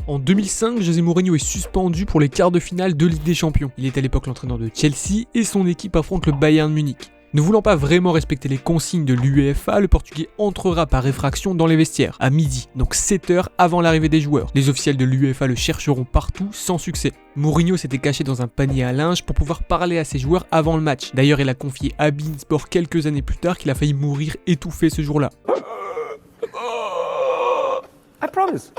En 2005, José Mourinho est suspendu pour les quarts de finale de Ligue des Champions. Il est à l'époque l'entraîneur de Chelsea et son équipe affronte le Bayern Munich. Ne voulant pas vraiment respecter les consignes de l'UEFA, le Portugais entrera par effraction dans les vestiaires, à midi, donc 7 heures avant l'arrivée des joueurs. Les officiels de l'UEFA le chercheront partout, sans succès. Mourinho s'était caché dans un panier à linge pour pouvoir parler à ses joueurs avant le match. D'ailleurs, il a confié à beIN Sport quelques années plus tard qu'il a failli mourir étouffé ce jour-là. I promise.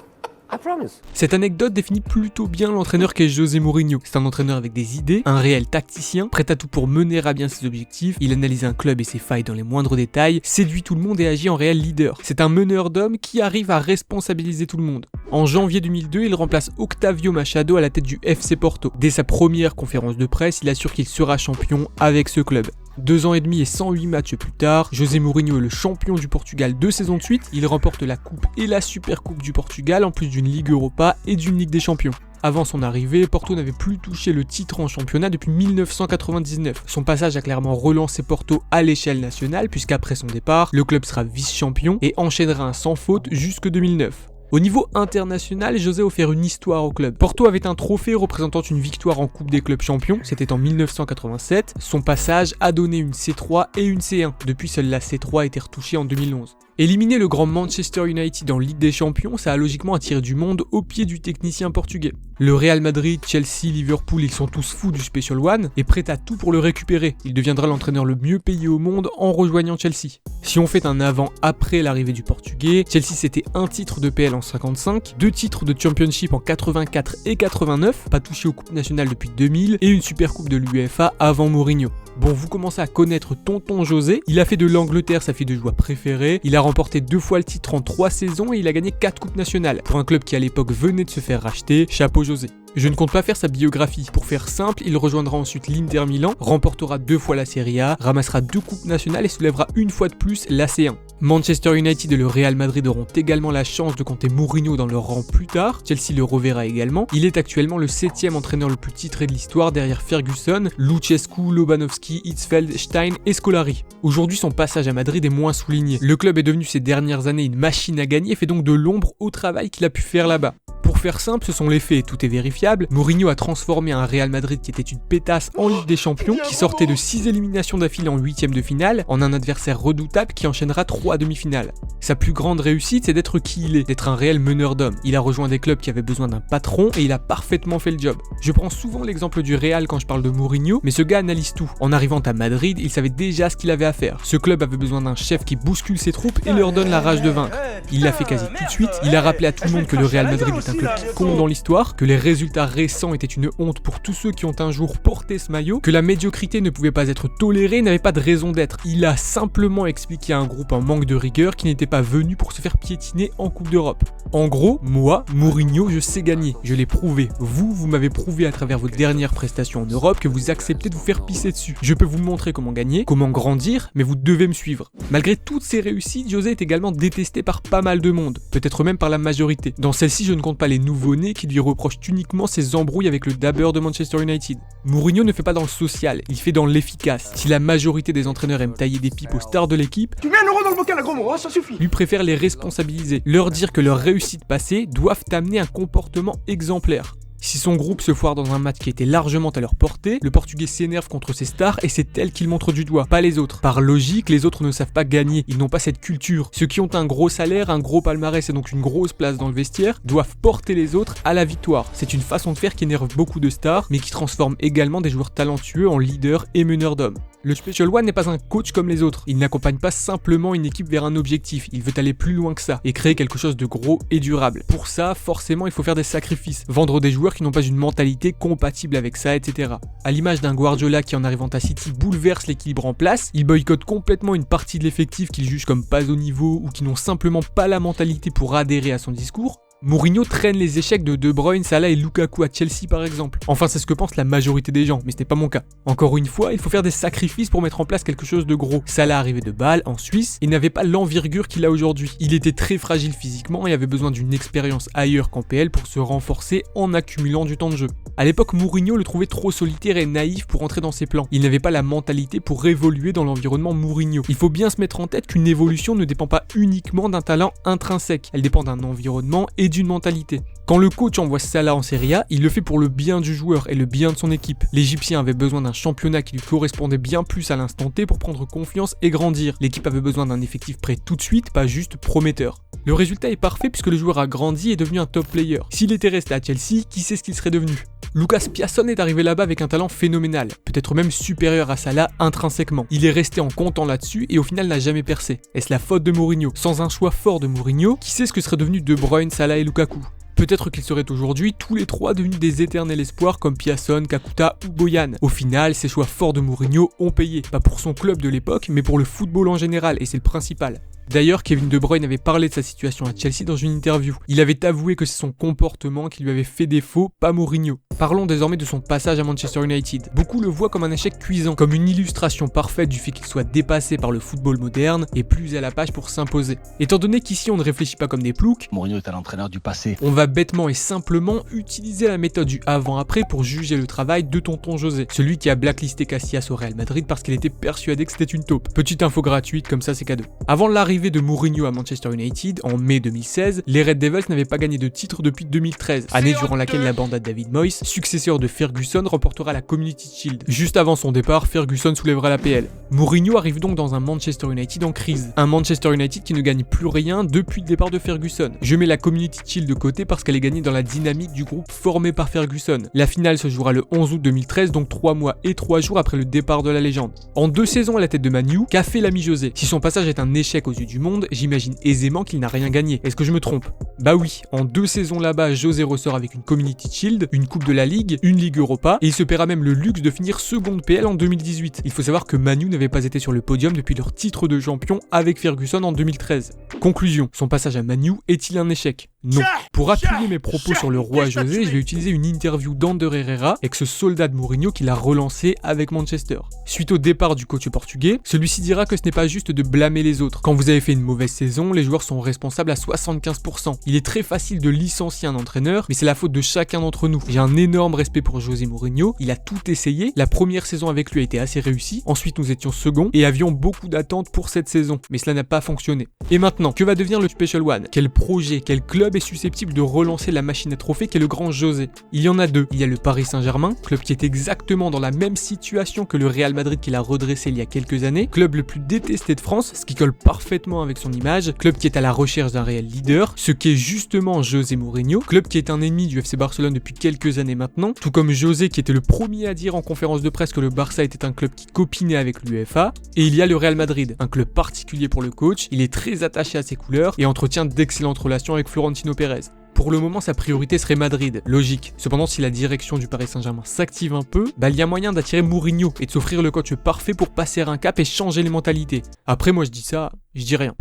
Cette anecdote définit plutôt bien l'entraîneur qu'est José Mourinho. C'est un entraîneur avec des idées, un réel tacticien, prêt à tout pour mener à bien ses objectifs. Il analyse un club et ses failles dans les moindres détails, séduit tout le monde et agit en réel leader. C'est un meneur d'hommes qui arrive à responsabiliser tout le monde. En janvier 2002, il remplace Octavio Machado à la tête du FC Porto. Dès sa première conférence de presse, il assure qu'il sera champion avec ce club. 2 ans et demi et 108 matchs plus tard, José Mourinho est le champion du Portugal 2 saisons de suite. Il remporte la Coupe et la Supercoupe du Portugal en plus d'une Ligue Europa et d'une Ligue des Champions. Avant son arrivée, Porto n'avait plus touché le titre en championnat depuis 1999. Son passage a clairement relancé Porto à l'échelle nationale puisqu'après son départ, le club sera vice-champion et enchaînera un sans faute jusque 2009. Au niveau international, José a offert une histoire au club. Porto avait un trophée représentant une victoire en Coupe des clubs champions, c'était en 1987. Son passage a donné une C3 et une C1. Depuis, seule la C3 a été retouchée en 2011. Éliminer le grand Manchester United en Ligue des Champions, ça a logiquement attiré du monde au pied du technicien portugais. Le Real Madrid, Chelsea, Liverpool, ils sont tous fous du Special One et prêts à tout pour le récupérer. Il deviendra l'entraîneur le mieux payé au monde en rejoignant Chelsea. Si on fait un avant-après l'arrivée du Portugais, Chelsea c'était un titre de PL en 55, 2 titres de Championship en 84 et 89, pas touché aux coupes nationales depuis 2000, et une Supercoupe de l'UEFA avant Mourinho. Bon, vous commencez à connaître Tonton José, il a fait de l'Angleterre sa fille de joie préférée, il a remporté 2 fois le titre en 3 saisons et il a gagné 4 coupes nationales. Pour un club qui à l'époque venait de se faire racheter, chapeau José. Je ne compte pas faire sa biographie. Pour faire simple, il rejoindra ensuite l'Inter Milan, remportera 2 fois la Serie A, ramassera 2 coupes nationales et soulèvera une fois de plus la C1. Manchester United et le Real Madrid auront également la chance de compter Mourinho dans leur rang plus tard, Chelsea le reverra également. Il est actuellement le 7e entraîneur le plus titré de l'histoire derrière Ferguson, Lucescu, Lobanovski, Hitzfeld, Stein et Scolari. Aujourd'hui, son passage à Madrid est moins souligné. Le club est devenu ces dernières années une machine à gagner et fait donc de l'ombre au travail qu'il a pu faire là-bas. Pour faire simple, ce sont les faits, tout est vérifiable. Mourinho a transformé un Real Madrid qui était une pétasse en Ligue des Champions, qui sortait de 6 éliminations d'affilée en 8ème de finale, en un adversaire redoutable qui enchaînera 3 demi-finales. Sa plus grande réussite, c'est d'être qui il est, d'être un réel meneur d'hommes. Il a rejoint des clubs qui avaient besoin d'un patron et il a parfaitement fait le job. Je prends souvent l'exemple du Real quand je parle de Mourinho, mais ce gars analyse tout. En arrivant à Madrid, il savait déjà ce qu'il avait à faire. Ce club avait besoin d'un chef qui bouscule ses troupes et leur donne la rage de vaincre. Il l'a fait quasi tout de suite, il a rappelé à tout le monde que le Real Madrid est un club qui compte dans l'histoire, que les résultats récents étaient une honte pour tous ceux qui ont un jour porté ce maillot, que la médiocrité ne pouvait pas être tolérée, n'avait pas de raison d'être. Il a simplement expliqué à un groupe en manque de rigueur qui n'était pas venu pour se faire piétiner en Coupe d'Europe. En gros, moi, Mourinho, je sais gagner, je l'ai prouvé. Vous m'avez prouvé à travers vos dernières prestations en Europe que vous acceptez de vous faire pisser dessus. Je peux vous montrer comment gagner, comment grandir, mais vous devez me suivre. Malgré toutes ces réussites, José est également détesté par pas mal de monde, peut-être même par la majorité. Dans celle-ci, je ne compte pas les nouveau-nés qui lui reprochent uniquement ses embrouilles avec le dabber de Manchester United. Mourinho ne fait pas dans le social, il fait dans l'efficace. Si la majorité des entraîneurs aiment tailler des pipes aux stars de l'équipe, Tu mets un euro dans le bocal, gros mot, ça suffit. lui préfère les responsabiliser, leur dire que leurs réussites passées doivent amener un comportement exemplaire. Si son groupe se foire dans un match qui était largement à leur portée, le Portugais s'énerve contre ses stars et c'est elle qu'il montre du doigt, pas les autres. Par logique, les autres ne savent pas gagner, ils n'ont pas cette culture. Ceux qui ont un gros salaire, un gros palmarès et donc une grosse place dans le vestiaire, doivent porter les autres à la victoire. C'est une façon de faire qui énerve beaucoup de stars, mais qui transforme également des joueurs talentueux en leaders et meneurs d'hommes. Le Special One n'est pas un coach comme les autres, il n'accompagne pas simplement une équipe vers un objectif, il veut aller plus loin que ça et créer quelque chose de gros et durable. Pour ça, forcément, il faut faire des sacrifices, vendre des joueurs qui n'ont pas une mentalité compatible avec ça, etc. À l'image d'un Guardiola qui en arrivant à City bouleverse l'équilibre en place, il boycotte complètement une partie de l'effectif qu'il juge comme pas au niveau ou qui n'ont simplement pas la mentalité pour adhérer à son discours. Mourinho traîne les échecs de De Bruyne, Salah et Lukaku à Chelsea par exemple. Enfin, c'est ce que pense la majorité des gens, mais ce n'est pas mon cas. Encore une fois, il faut faire des sacrifices pour mettre en place quelque chose de gros. Salah arrivait de Bâle, en Suisse, et n'avait pas l'envergure qu'il a aujourd'hui. Il était très fragile physiquement et avait besoin d'une expérience ailleurs qu'en PL pour se renforcer en accumulant du temps de jeu. À l'époque, Mourinho le trouvait trop solitaire et naïf pour entrer dans ses plans. Il n'avait pas la mentalité pour évoluer dans l'environnement Mourinho. Il faut bien se mettre en tête qu'une évolution ne dépend pas uniquement d'un talent intrinsèque. Elle dépend d'un environnement et d'une mentalité. Quand le coach envoie Salah en Serie A, il le fait pour le bien du joueur et le bien de son équipe. L'Égyptien avait besoin d'un championnat qui lui correspondait bien plus à l'instant T pour prendre confiance et grandir. L'équipe avait besoin d'un effectif prêt tout de suite, pas juste prometteur. Le résultat est parfait puisque le joueur a grandi et est devenu un top player. S'il était resté à Chelsea, qui sait ce qu'il serait devenu ? Lucas Piasson est arrivé là-bas avec un talent phénoménal, peut-être même supérieur à Salah intrinsèquement. Il est resté en comptant là-dessus et au final n'a jamais percé. Est-ce la faute de Mourinho ? Sans un choix fort de Mourinho, qui sait ce que serait devenu De Bruyne, Salah et Lukaku ? Peut-être qu'ils seraient aujourd'hui tous les trois devenus des éternels espoirs comme Piasson, Kakuta ou Boyan. Au final, ces choix forts de Mourinho ont payé, pas pour son club de l'époque, mais pour le football en général, et c'est le principal. D'ailleurs, Kevin De Bruyne avait parlé de sa situation à Chelsea dans une interview. Il avait avoué que c'est son comportement qui lui avait fait défaut, pas Mourinho. Parlons désormais de son passage à Manchester United. Beaucoup le voient comme un échec cuisant, comme une illustration parfaite du fait qu'il soit dépassé par le football moderne et plus à la page pour s'imposer. Étant donné qu'ici on ne réfléchit pas comme des ploucs, Mourinho est un entraîneur du passé. On va bêtement et simplement utiliser la méthode du avant-après pour juger le travail de tonton José, celui qui a blacklisté Casillas au Real Madrid parce qu'il était persuadé que c'était une taupe. Petite info gratuite, comme ça c'est cadeau. Avant l'arrivée de Mourinho à Manchester United, en mai 2016, les Red Devils n'avaient pas gagné de titre depuis 2013, année durant laquelle la bande à David Moyes, successeur de Ferguson, remportera la Community Shield. Juste avant son départ, Ferguson soulèvera la PL. Mourinho arrive donc dans un Manchester United en crise. Un Manchester United qui ne gagne plus rien depuis le départ de Ferguson. Je mets la Community Shield de côté parce qu'elle est gagnée dans la dynamique du groupe formé par Ferguson. La finale se jouera le 11 août 2013, donc 3 mois et 3 jours après le départ de la légende. En 2 saisons à la tête de Man U, qu'a fait l'ami José ? Si son passage est un échec aux yeux du monde, j'imagine aisément qu'il n'a rien gagné. Est-ce que je me trompe ? Bah oui, en 2 saisons là-bas, José ressort avec une Community Shield, une Coupe de la Ligue, une Ligue Europa, et il se paiera même le luxe de finir seconde PL en 2018. Il faut savoir que Man U n'avait pas été sur le podium depuis leur titre de champion avec Ferguson en 2013. Conclusion, son passage à Man U est-il un échec ? Non. Pour appuyer mes propos sur le roi José, je vais utiliser une interview d'Ander Herrera, ex-soldat de Mourinho qui l'a relancé avec Manchester. Suite au départ du coach portugais, celui-ci dira que ce n'est pas juste de blâmer les autres. Quand vous avez fait une mauvaise saison, les joueurs sont responsables à 75%. Il est très facile de licencier un entraîneur, mais c'est la faute de chacun d'entre nous. J'ai un énorme respect pour José Mourinho, il a tout essayé, la première saison avec lui a été assez réussie, ensuite nous étions second et avions beaucoup d'attentes pour cette saison, mais cela n'a pas fonctionné. Et maintenant, que va devenir le Special One ? Quel projet, quel club est susceptible de relancer la machine à trophées qu'est le grand José ? Il y en a 2. Il y a le Paris Saint-Germain, club qui est exactement dans la même situation que le Real Madrid qu'il a redressé il y a quelques années, club le plus détesté de France, ce qui colle parfaitement avec son image, club qui est à la recherche d'un réel leader, ce qui est justement José Mourinho, club qui est un ennemi du FC Barcelone depuis quelques années maintenant, tout comme José qui était le premier à dire en conférence de presse que le Barça était un club qui copinait avec l'UEFA, et il y a le Real Madrid, un club particulier pour le coach, il est très attaché à ses couleurs et entretient d'excellentes relations avec Florentino Pérez. Pour le moment, sa priorité serait Madrid, logique. Cependant, si la direction du Paris Saint-Germain s'active un peu, il y a moyen d'attirer Mourinho et de s'offrir le coach parfait pour passer un cap et changer les mentalités. Après, moi je dis ça, je dis rien.